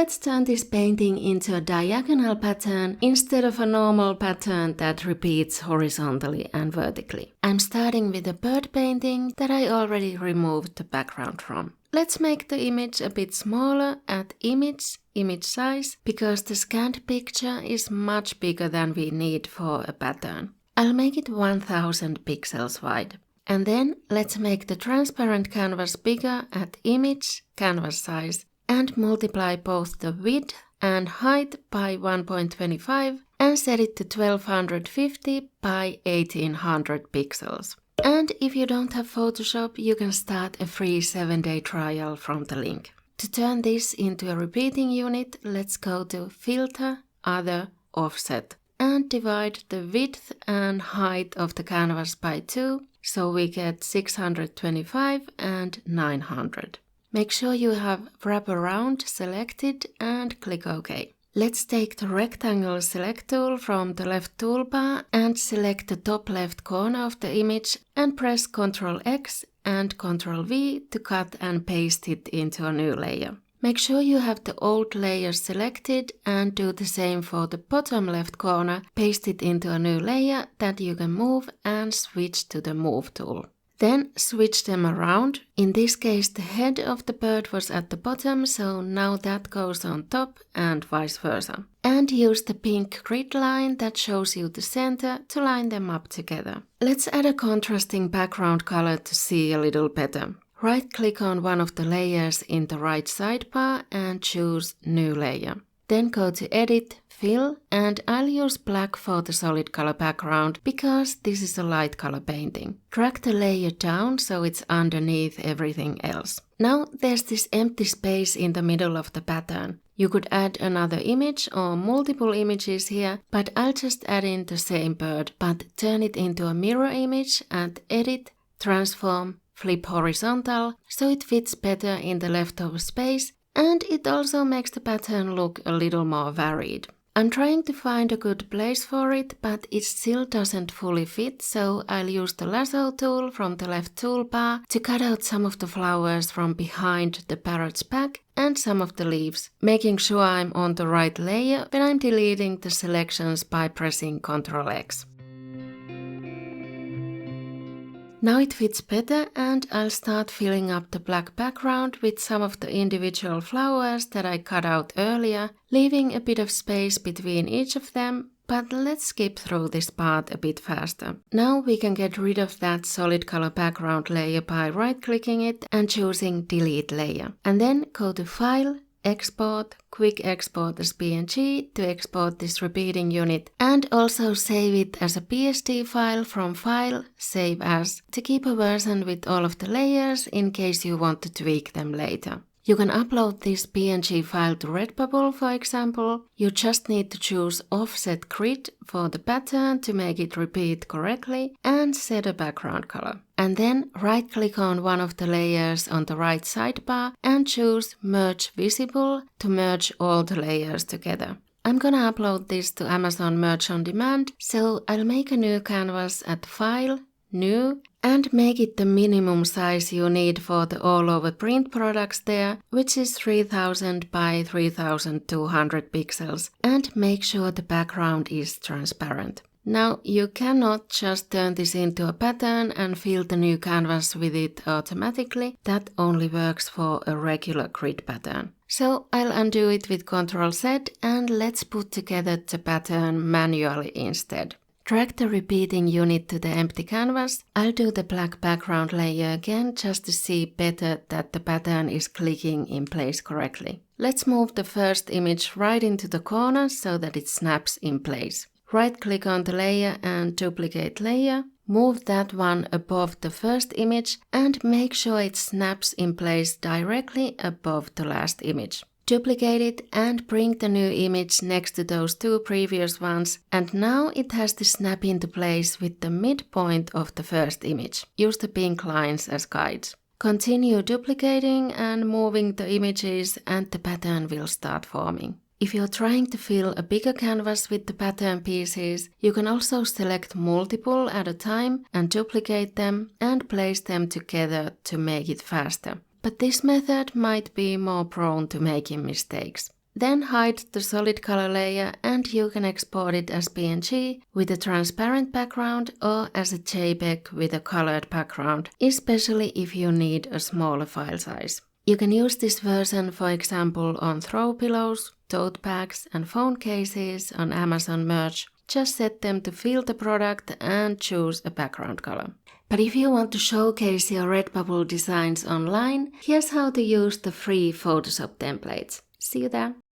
Let's turn this painting into a diagonal pattern instead of a normal pattern that repeats horizontally and vertically. I'm starting with a bird painting that I already removed the background from. Let's make the image a bit smaller at image size, because the scanned picture is much bigger than we need for a pattern. I'll make it 1000 pixels wide. And then let's make the transparent canvas bigger at image canvas size and multiply both the width and height by 1.25 and set it to 1250 by 1800 pixels. And if you don't have Photoshop, you can start a free 7-day trial from the link. To turn this into a repeating unit, let's go to Filter, Other, Offset, and divide the width and height of the canvas by 2, so we get 625 and 900. Make sure you have Wrap Around selected and click OK. Let's take the Rectangle Select tool from the left toolbar and select the top left corner of the image and press Ctrl X and Ctrl V to cut and paste it into a new layer. Make sure you have the old layer selected and do the same for the bottom left corner. Paste it into a new layer that you can move and switch to the Move tool. Then switch them around. In this case, the head of the bird was at the bottom, so now that goes on top and vice versa. And use the pink grid line that shows you the center to line them up together. Let's add a contrasting background color to see a little better. Right-click on one of the layers in the right sidebar and choose New Layer. Then go to Edit, Fill, and I'll use black for the solid color background because this is a light color painting. Drag the layer down so it's underneath everything else. Now there's this empty space in the middle of the pattern. You could add another image or multiple images here, but I'll just add in the same bird, but turn it into a mirror image and Edit, Transform, Flip Horizontal so it fits better in the leftover space. And it also makes the pattern look a little more varied. I'm trying to find a good place for it, but it still doesn't fully fit, so I'll use the lasso tool from the left toolbar to cut out some of the flowers from behind the parrot's back and some of the leaves, making sure I'm on the right layer when I'm deleting the selections by pressing Ctrl X. Now it fits better and I'll start filling up the black background with some of the individual flowers that I cut out earlier, leaving a bit of space between each of them, but let's skip through this part a bit faster. Now we can get rid of that solid color background layer by right-clicking it and choosing Delete Layer. And then go to File, Export, Quick Export as PNG to export this repeating unit, and also save it as a PSD file from File, Save As, to keep a version with all of the layers in case you want to tweak them later. You can upload this PNG file to Redbubble, for example. You just need to choose Offset Grid for the pattern to make it repeat correctly and set a background color. And then right-click on one of the layers on the right sidebar and choose Merge Visible to merge all the layers together. I'm gonna upload this to Amazon Merch on Demand, so I'll make a new canvas at File, New, and make it the minimum size you need for the all-over print products there, which is 3000 by 3200 pixels, and make sure the background is transparent. Now you cannot just turn this into a pattern and fill the new canvas with it automatically. That only works for a regular grid pattern. So I'll undo it with Ctrl Z and let's put together the pattern manually instead. Drag the repeating unit to the empty canvas. I'll do the black background layer again just to see better that the pattern is clicking in place correctly. Let's move the first image right into the corner so that it snaps in place. Right-click on the layer and duplicate layer. Move that one above the first image and make sure it snaps in place directly above the last image. Duplicate it and bring the new image next to those two previous ones, and now it has to snap into place with the midpoint of the first image. Use the pink lines as guides. Continue duplicating and moving the images and the pattern will start forming. If you're trying to fill a bigger canvas with the pattern pieces, you can also select multiple at a time and duplicate them and place them together to make it faster. But this method might be more prone to making mistakes. Then hide the solid color layer and you can export it as PNG with a transparent background or as a JPEG with a colored background, especially if you need a smaller file size. You can use this version, for example, on throw pillows, tote bags and phone cases on Amazon Merch. Just set them to fill the product and choose a background color. But if you want to showcase your Redbubble designs online, here's how to use the free Photoshop templates. See you there!